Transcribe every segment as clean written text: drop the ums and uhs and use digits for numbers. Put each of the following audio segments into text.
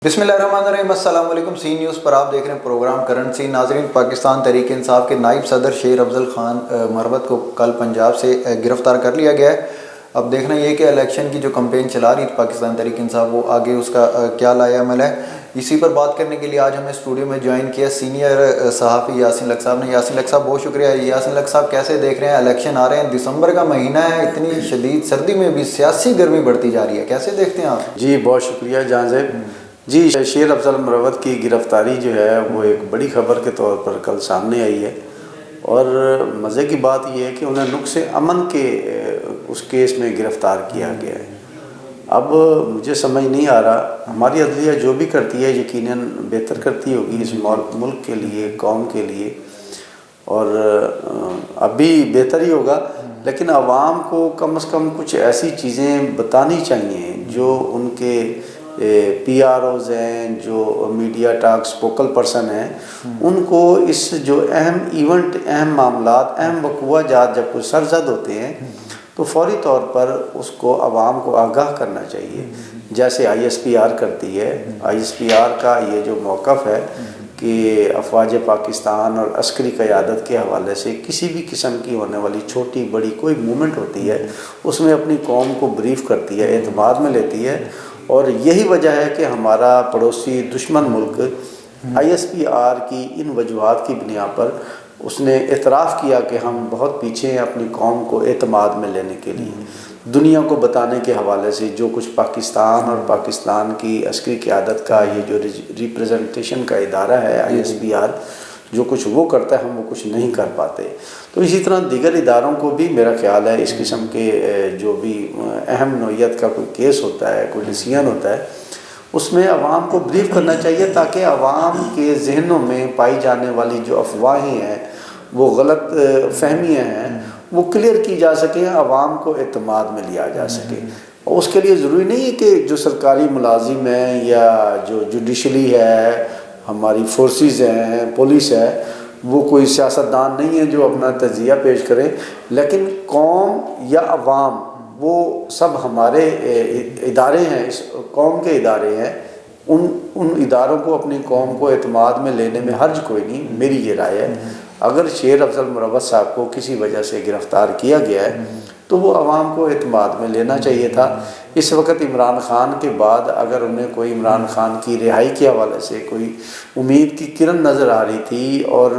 بسم اللہ الرحمن الرحیم۔ السلام علیکم۔ سی نیوز پر آپ دیکھ رہے ہیں پروگرام کرنٹ سی۔ ناظرین، پاکستان تحریک انصاف کے نائب صدر شیر افضل خان مروت کو کل پنجاب سے گرفتار کر لیا گیا ہے۔ اب دیکھنا یہ کہ الیکشن کی جو کمپین چلا رہی تھی پاکستان تحریک انصاف، وہ آگے اس کا کیا لایا عمل ہے، اسی پر بات کرنے کے لیے آج ہمیں اسٹوڈیو میں جوائن کیا سینئر صحافی یاسین لق صاحب نے۔ یاسین لق صاحب بہت شکریہ۔ یاسین لق صاحب کیسے دیکھ رہے ہیں؟ الیکشن آ رہے ہیں، دسمبر کا مہینہ ہے، اتنی شدید سردی میں بھی سیاسی گرمی بڑھتی جا رہی ہے، کیسے دیکھتے ہیں آپ؟ جی بہت شکریہ جہاں زیب جی۔ شیر افضل مروت کی گرفتاری جو ہے وہ ایک بڑی خبر کے طور پر کل سامنے آئی ہے، اور مزے کی بات یہ ہے کہ انہیں نقص امن کے اس کیس میں گرفتار کیا گیا ہے۔ اب مجھے سمجھ نہیں آ رہا، ہماری عدلیہ جو بھی کرتی ہے یقیناً بہتر کرتی ہوگی اس ملک کے لیے، قوم کے لیے، اور اب بھی بہتر ہی ہوگا، لیکن عوام کو کم از کم کچھ ایسی چیزیں بتانی چاہیے جو ان کے پی آر اوز ہیں، جو میڈیا ٹاک اسپوکل پرسن ہیں، ان کو اس جو اہم ایونٹ، اہم معاملات، اہم وقوع جات جب کوئی سرزد ہوتے ہیں تو فوری طور پر اس کو عوام کو آگاہ کرنا چاہیے، جیسے آئی ایس پی آر کرتی ہے۔ آئی ایس پی آر کا یہ جو موقف ہے کہ افواج پاکستان اور عسکری قیادت کے حوالے سے کسی بھی قسم کی ہونے والی چھوٹی بڑی کوئی موومنٹ ہوتی ہے، اس میں اپنی قوم کو بریف کرتی ہے، اعتماد میں لیتی ہے، اور یہی وجہ ہے کہ ہمارا پڑوسی دشمن ملک آئی ایس پی آر کی ان وجوہات کی بنیاد پر اس نے اعتراف کیا کہ ہم بہت پیچھے ہیں اپنی قوم کو اعتماد میں لینے کے لیے۔ دنیا کو بتانے کے حوالے سے جو کچھ پاکستان اور پاکستان کی عسکری قیادت کا یہ جو ریپریزنٹیشن کا ادارہ ہے آئی ایس پی آر، جو کچھ وہ کرتا ہے ہم وہ کچھ نہیں کر پاتے۔ تو اسی طرح دیگر اداروں کو بھی میرا خیال ہے اس قسم کے جو بھی اہم نوعیت کا کوئی کیس ہوتا ہے، کوئی ڈیسیژن ہوتا ہے، اس میں عوام کو بریف کرنا چاہیے تاکہ عوام کے ذہنوں میں پائی جانے والی جو افواہیں ہیں، وہ غلط فہمیاں ہیں، وہ کلیئر کی جا سکیں، عوام کو اعتماد میں لیا جا سکے۔ اور اس کے لیے ضروری نہیں ہے کہ جو سرکاری ملازم ہیں یا جو جوڈیشلی ہے، ہماری فورسز ہیں، پولیس ہے، وہ کوئی سیاستدان نہیں ہے جو اپنا تجزیہ پیش کریں، لیکن قوم یا عوام وہ سب ہمارے ادارے ہیں، اس قوم کے ادارے ہیں، ان اداروں کو اپنی قوم کو اعتماد میں لینے میں حرج کوئی نہیں۔ میری یہ رائے ہے، اگر شیر افضل مروت صاحب کو کسی وجہ سے گرفتار کیا گیا ہے تو وہ عوام کو اعتماد میں لینا چاہیے تھا۔ اس وقت عمران خان کے بعد اگر انہیں کوئی عمران خان کی رہائی کے حوالے سے کوئی امید کی کرن نظر آ رہی تھی اور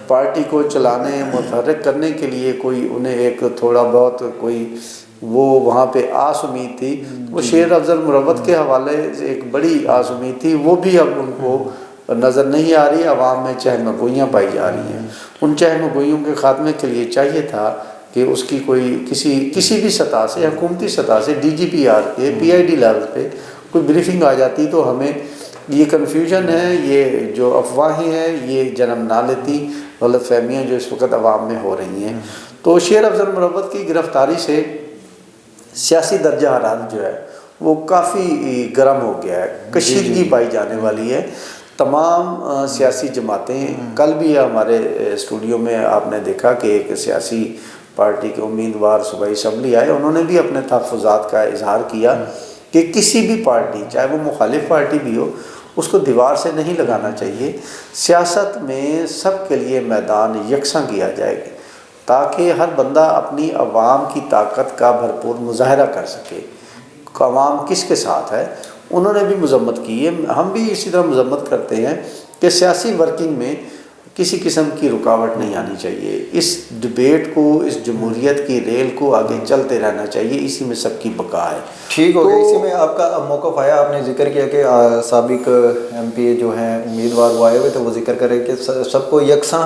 پارٹی کو چلانے، متحرک کرنے کے لیے کوئی انہیں ایک تھوڑا بہت کوئی وہ وہاں پہ آس امید تھی، وہ شیر افضل مروت کے حوالے سے ایک بڑی آس امید تھی، وہ بھی اب ان کو نظر نہیں آ رہی۔ عوام میں چہمگوئیاں پائی جا رہی ہیں۔ ان چہمگوئیوں کے خاتمے کے لیے چاہیے تھا کہ اس کی کوئی کسی بھی سطح سے، حکومتی سطح سے، ڈی جی پی آر کے، پی آئی ڈی لیول پہ کوئی بریفنگ آ جاتی تو ہمیں یہ کنفیوژن ہے، یہ جو افواہیں ہیں، یہ جنم نہ لیتی، غلط فہمیاں جو اس وقت عوام میں ہو رہی ہیں۔ تو شیر افضل مروت کی گرفتاری سے سیاسی درجہ حرارت جو ہے وہ کافی گرم ہو گیا ہے، کشیدگی پائی جانے والی ہے۔ تمام سیاسی جماعتیں، کل بھی ہمارے اسٹوڈیو میں آپ نے دیکھا کہ ایک سیاسی پارٹی کے امیدوار صوبائی اسمبلی آئے، انہوں نے بھی اپنے تحفظات کا اظہار کیا کہ کسی بھی پارٹی، چاہے وہ مخالف پارٹی بھی ہو، اس کو دیوار سے نہیں لگانا چاہیے۔ سیاست میں سب کے لیے میدان یکساں کیا جائے گا تاکہ ہر بندہ اپنی عوام کی طاقت کا بھرپور مظاہرہ کر سکے۔ عوام کس کے ساتھ ہے، انہوں نے بھی مذمت کی ہے، ہم بھی اسی طرح مذمت کرتے ہیں کہ سیاسی ورکنگ میں کسی قسم کی رکاوٹ نہیں آنی چاہیے۔ اس ڈبیٹ کو، اس جمہوریت کی ریل کو آگے چلتے رہنا چاہیے، اسی میں سب کی بقا ہے۔ ٹھیک ہو گیا، اسی میں آپ کا موقف آیا، آپ نے ذکر کیا کہ سابق ایم پی اے جو ہیں امیدوار وہ آئے ہوئے تو وہ ذکر کرے کہ سب کو یکساں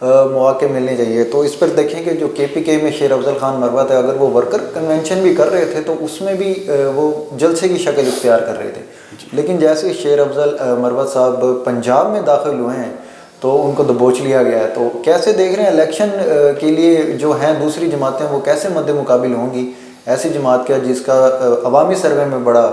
مواقع ملنے چاہیے۔ تو اس پر دیکھیں کہ جو کے پی کے میں شیر افضل خان مروت ہے، اگر وہ ورکر کنونشن بھی کر رہے تھے تو اس میں بھی وہ جلسے کی شکل اختیار کر رہے تھے، لیکن جیسے شیر افضل مروت صاحب پنجاب میں داخل ہوئے ہیں تو ان کو دبوچ لیا گیا ہے۔ تو کیسے دیکھ رہے ہیں الیکشن کے لیے جو ہیں دوسری جماعتیں وہ کیسے مد مقابل ہوں گی ایسی جماعت کا جس کا عوامی سروے میں بڑا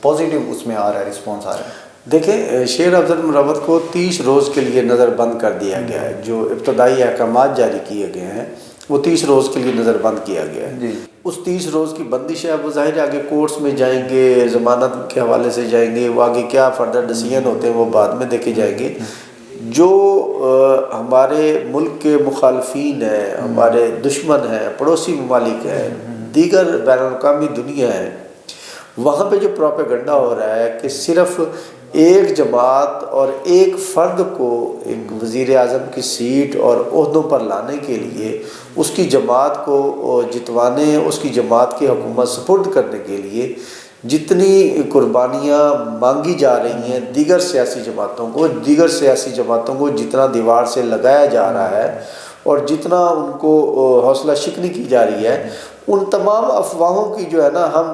پازیٹیو اس میں آ رہا ہے، رسپانس آ رہا ہے؟ دیکھیں، شیر افضل مروت کو 30 روز کے لیے نظر بند کر دیا گیا ہے۔ جو ابتدائی احکامات جاری کیے گئے ہیں وہ 30 روز کے لیے نظر بند کیا گیا ہے۔ جی اس 30 روز کی بندش ہے، وہ ظاہر ہے آگے کورٹس میں جائیں گے، ضمانت کے حوالے سے جائیں گے، وہ آگے کیا فردر ڈیسیژن ہوتے ہیں وہ بعد میں دیکھے جائیں گے۔ جو ہمارے ملک کے مخالفین ہیں، ہمارے دشمن ہیں، پڑوسی ممالک ہیں، دیگر بین الاقوامی دنیا ہے، وہاں پہ جو پروپیگنڈا ہو رہا ہے کہ صرف ایک جماعت اور ایک فرد کو ایک وزیر اعظم کی سیٹ اور عہدوں پر لانے کے لیے، اس کی جماعت کو جتوانے، اس کی جماعت کی حکومت سپرد کرنے کے لیے جتنی قربانیاں مانگی جا رہی ہیں دیگر سیاسی جماعتوں کو جتنا دیوار سے لگایا جا رہا ہے اور جتنا ان کو حوصلہ شکنی کی جا رہی ہے، ان تمام افواہوں کی جو ہے نا، ہم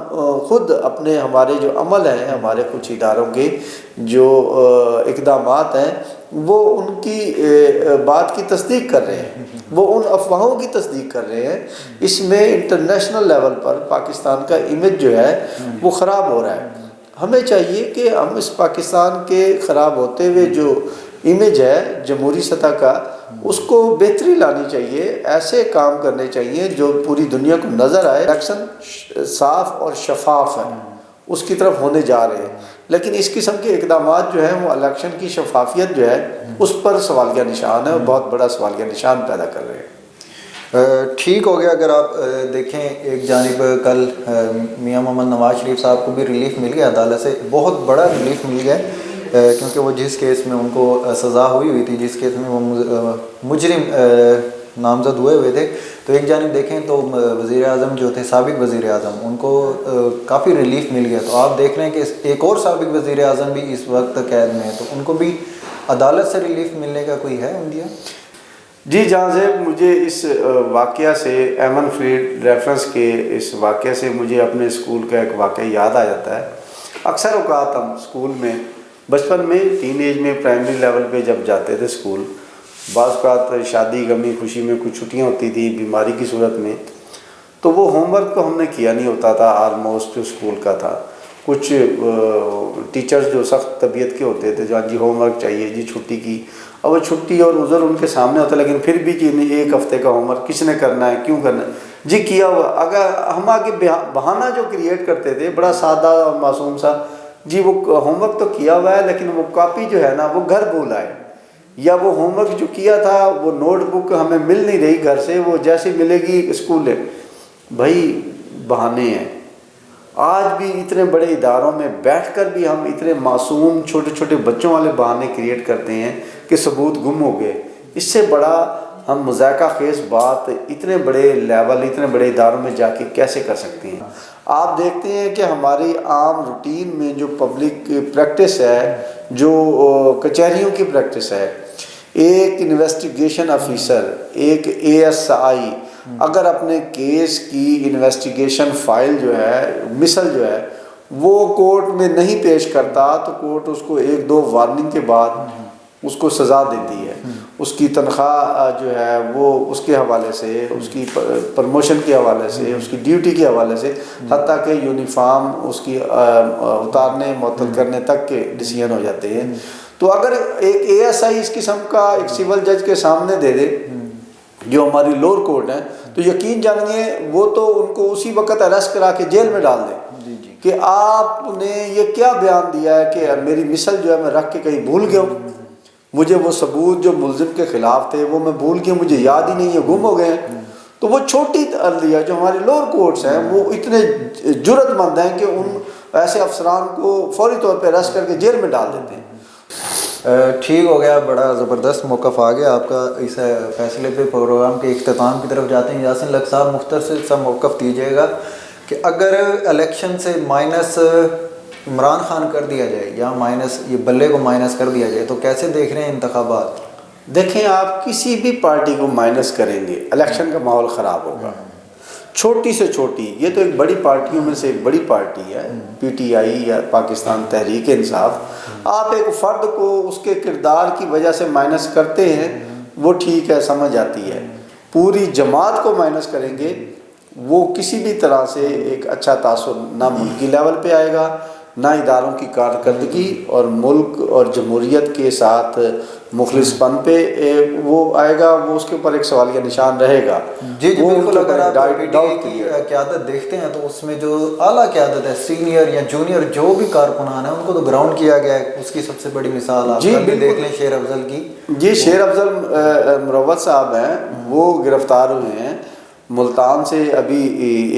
خود اپنے ہمارے جو عمل ہیں، ہمارے کچھ اداروں کے جو اقدامات ہیں، وہ ان کی بات کی تصدیق کر رہے ہیں، وہ ان افواہوں کی تصدیق کر رہے ہیں۔ اس میں انٹرنیشنل لیول پر پاکستان کا امیج جو ہے وہ خراب ہو رہا ہے۔ ہمیں چاہیے کہ ہم اس پاکستان کے خراب ہوتے ہوئے جو امیج ہے جمہوری سطح کا، اس کو بہتری لانی چاہیے، ایسے کام کرنے چاہیے جو پوری دنیا کو نظر آئے الیکشن صاف اور شفاف ہے، اس کی طرف ہونے جا رہے ہیں۔ لیکن اس قسم کے اقدامات جو ہیں وہ الیکشن کی شفافیت جو ہے اس پر سوالیہ نشان ہے، اور بہت بڑا سوالیہ نشان پیدا کر رہے ہیں۔ ٹھیک ہو گیا۔ اگر آپ دیکھیں ایک جانب کل میاں محمد نواز شریف صاحب کو بھی ریلیف مل گیا عدالت سے، بہت بڑا ریلیف مل گیا، کیونکہ وہ جس کیس میں ان کو سزا ہوئی تھی، جس کیس میں وہ مجرم نامزد ہوئے تھے، تو ایک جانب دیکھیں تو وزیر اعظم جو تھے، سابق وزیر اعظم، ان کو کافی ریلیف مل گیا۔ تو آپ دیکھ رہے ہیں کہ ایک اور سابق وزیر اعظم بھی اس وقت قید میں ہے، تو ان کو بھی عدالت سے ریلیف ملنے کا کوئی ہے اندیا؟ جی جہاں سے مجھے اس واقعہ سے، ایمن فریڈ ریفرنس کے اس واقعہ سے مجھے اپنے اسکول کا ایک واقعہ یاد آ جاتا ہے۔ اکثر اوقات ہم اسکول میں بچپن میں، ٹین ایج میں، پرائمری لیول پہ جب جاتے تھے اسکول، بعض اوقات شادی غمی خوشی میں کچھ چھٹیاں ہوتی تھی بیماری کی صورت میں، تو وہ ہوم ورک تو ہم نے کیا نہیں ہوتا تھا آلموسٹ جو اسکول کا تھا۔ کچھ ٹیچرز جو سخت طبیعت کے ہوتے تھے، جو جی ہوم ورک چاہیے جی چھٹی کی، اور وہ چھٹی اور عذر ان کے سامنے ہوتا ہے، لیکن پھر بھی کہ ایک ہفتے کا ہوم ورک کس نے کرنا ہے، کیوں کرنا ہے، جی کیا ہوا۔ اگر ہم آگے بہانہ جو کریٹ کرتے تھے بڑا سادہ اور معصوم سا، جی وہ ہوم ورک تو کیا ہوا ہے لیکن وہ کاپی جو ہے نا وہ گھر بھول آئے، یا وہ ہوم ورک جو کیا تھا وہ نوٹ بک ہمیں مل نہیں رہی گھر سے، وہ جیسے ملے گی اسکول ہے۔ بھائی بہانے ہیں۔ آج بھی اتنے بڑے اداروں میں بیٹھ کر بھی ہم اتنے معصوم چھوٹے چھوٹے بچوں والے بہانے کریٹ کرتے ہیں کہ ثبوت گم ہو گئے۔ اس سے بڑا ہم مذائقہ خیز بات اتنے بڑے لیول، اتنے بڑے اداروں میں جا کے کیسے کر سکتے ہیں؟ آپ دیکھتے ہیں کہ ہماری عام روٹین میں جو پبلک پریکٹس ہے، جو کچہریوں کی پریکٹس ہے، ایک انویسٹیگیشن آفیسر، ایک ASI اگر اپنے کیس کی انویسٹیگیشن فائل جو ہے، مثل جو ہے، وہ کورٹ میں نہیں پیش کرتا تو کورٹ اس کو 1-2 وارننگ کے بعد اس کو سزا دیتی ہے۔ اس کی تنخواہ جو ہے وہ اس کے حوالے سے، اس کی پرموشن کے حوالے سے، اس کی ڈیوٹی کے حوالے سے، حتیٰ کہ یونیفارم اس کی اتارنے معطل کرنے تک کے ڈیسیژن ہو جاتے ہیں۔ تو اگر ایک ASI اس قسم کا ایک سول جج کے سامنے دے دے، جو ہماری لوور کورٹ ہے، تو یقین جانیے وہ تو ان کو اسی وقت اریسٹ کرا کے جیل میں ڈال دے کہ آپ نے یہ کیا بیان دیا ہے کہ میری مثل جو ہے میں رکھ کے کہیں بھول گیا ہوں، مجھے وہ ثبوت جو ملزم کے خلاف تھے وہ میں بھول گیا، مجھے یاد ہی نہیں ہے، گم ہو گئے ہیں۔ تو وہ چھوٹی عدلیہ جو ہماری لوور کورٹس ہیں وہ اتنے جرأت مند ہیں کہ ان ایسے افسران کو فوری طور پہ اریسٹ کر کے جیل میں ڈال دیتے ہیں۔ ٹھیک ہو گیا، بڑا زبردست موقف آ گیا آپ کا اس فیصلے پہ۔ پروگرام کے اختتام کی طرف جاتے ہیں۔ یاسین لق صاحب مختصر سا موقف دیجیے گا کہ اگر الیکشن سے مائنس عمران خان کر دیا جائے یا مائنس یہ بلے کو مائنس کر دیا جائے تو کیسے دیکھ رہے ہیں انتخابات؟ دیکھیں آپ کسی بھی پارٹی کو مائنس کریں گے الیکشن کا ماحول خراب ہوگا، چھوٹی سے چھوٹی، یہ تو ایک بڑی پارٹیوں میں سے ایک بڑی پارٹی ہے PTI یا پاکستان تحریک انصاف۔ آپ ایک فرد کو اس کے کردار کی وجہ سے مائنس کرتے ہیں، وہ ٹھیک ہے، سمجھ آتی ہے۔ پوری جماعت کو مائنس کریں گے، وہ کسی بھی طرح سے ایک اچھا تاثر نہ ملکی لیول پہ آئے گا، نہ اداروں کی کارکردگی اور ملک اور جمہوریت کے ساتھ مخلص پن پہ وہ آئے گا، وہ اس کے اوپر ایک سوالیہ نشان رہے گا۔ جی وہ بالکل، اگر آپ پی ٹی آئی ڈاؤٹ کی قیادت دیکھتے ہیں تو اس میں جو اعلیٰ قیادت ہے، سینئر یا جونیئر جو بھی کارکنان ہیں، ان کو تو گراؤنڈ کیا گیا ہے۔ اس کی سب سے بڑی مثال آپ کل بھی دیکھ لیں شیر افضل کی۔ جی، شیر افضل مروت صاحب ہیں، وہ گرفتار ہوئے ہیں ملتان سے ابھی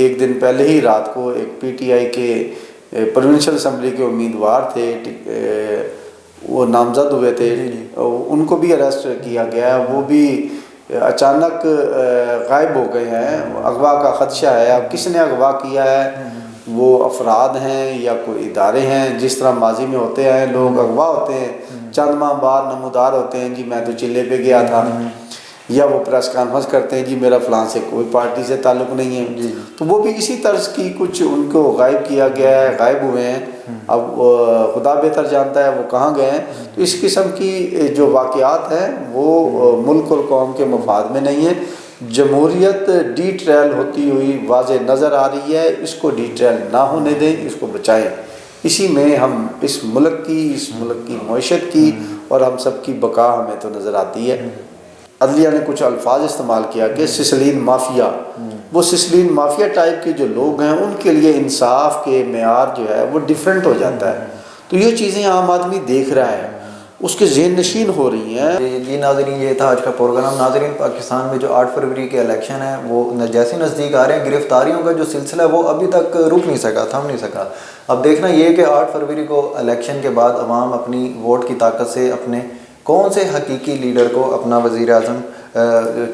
ایک دن پہلے ہی رات کو۔ ایک پی ٹی آئی کے پروونشل اسمبلی کے امیدوار تھے، وہ نامزد ہوئے تھے، ان کو بھی اریسٹ کیا گیا ہے، وہ بھی اچانک غائب ہو گئے ہیں۔ اغوا کا خدشہ ہے۔ اب کس نے اغوا کیا ہے؟ وہ افراد ہیں یا کوئی ادارے ہیں؟ جس طرح ماضی میں ہوتے ہیں، لوگ اغوا ہوتے ہیں، چند ماہ بعد نمودار ہوتے ہیں، جی میں تو چلے پہ گیا تھا، یا وہ پریس کانفرنس کرتے ہیں، جی میرا فلاں سے کوئی پارٹی سے تعلق نہیں ہے۔ تو وہ بھی اسی طرز کی کچھ ان کو غائب کیا گیا ہے، غائب ہوئے ہیں۔ اب خدا بہتر جانتا ہے وہ کہاں گئے ہیں۔ تو اس قسم کی جو واقعات ہیں وہ ملک اور قوم کے مفاد میں نہیں ہیں۔ جمہوریت ڈی ٹریل ہوتی ہوئی واضح نظر آ رہی ہے، اس کو ڈی ٹریل نہ ہونے دیں، اس کو بچائیں۔ اسی میں ہم اس ملک کی معیشت کی اور ہم سب کی بقا ہمیں تو نظر آتی ہے۔ عدلیہ نے کچھ الفاظ استعمال کیا کہ سسلین مافیا، وہ سسلین مافیا ٹائپ کے جو لوگ ہیں ان کے لیے انصاف کے معیار جو ہے وہ ڈیفرنٹ ہو جاتا ہے۔ تو یہ چیزیں عام آدمی دیکھ رہا ہے، اس کے ذہن نشین ہو رہی ہیں۔ جی ناظرین، یہ تھا آج کا پروگرام۔ ناظرین، پاکستان میں جو 8 فروری کے الیکشن ہیں وہ جیسے نزدیک آ رہے ہیں، گرفتاریوں کا جو سلسلہ ہے وہ ابھی تک رک نہیں سکا، تھم نہیں سکا۔ اب دیکھنا یہ کہ 8 فروری کو الیکشن کے بعد عوام اپنی ووٹ کی طاقت سے اپنے کون سے حقیقی لیڈر کو اپنا وزیر اعظم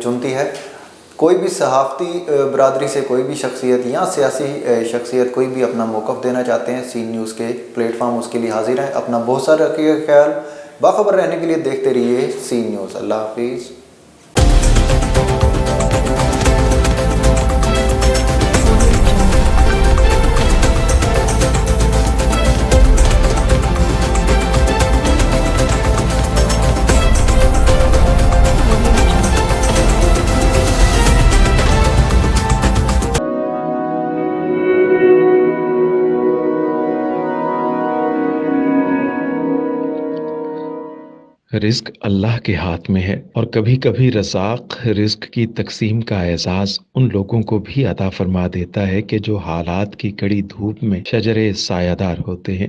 چنتی ہے۔ کوئی بھی صحافتی برادری سے کوئی بھی شخصیت یا سیاسی شخصیت کوئی بھی اپنا موقف دینا چاہتے ہیں، سی نیوز کے پلیٹ فارم اس کے لیے حاضر ہیں۔ اپنا بہت سارا رکھیے گا خیال، باخبر رہنے کے لیے دیکھتے رہیے سی نیوز۔ اللہ حافظ۔ رزق اللہ کے ہاتھ میں ہے، اور کبھی کبھی رزاق رزق کی تقسیم کا اعزاز ان لوگوں کو بھی عطا فرما دیتا ہے کہ جو حالات کی کڑی دھوپ میں شجرے سایہ دار ہوتے ہیں۔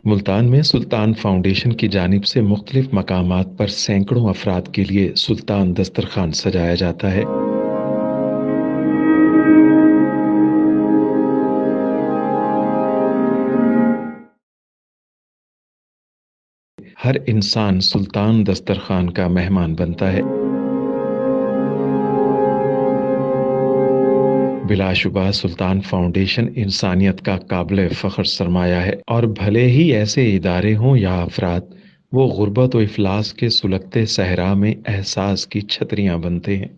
ملتان میں سلطان فاؤنڈیشن کی جانب سے مختلف مقامات پر سینکڑوں افراد کے لیے سلطان دسترخوان سجایا جاتا ہے۔ ہر انسان سلطان دسترخوان کا مہمان بنتا ہے۔ بلا شبہ سلطان فاؤنڈیشن انسانیت کا قابل فخر سرمایہ ہے، اور بھلے ہی ایسے ادارے ہوں یا افراد، وہ غربت و افلاس کے سلگتے صحرا میں احساس کی چھتریاں بنتے ہیں۔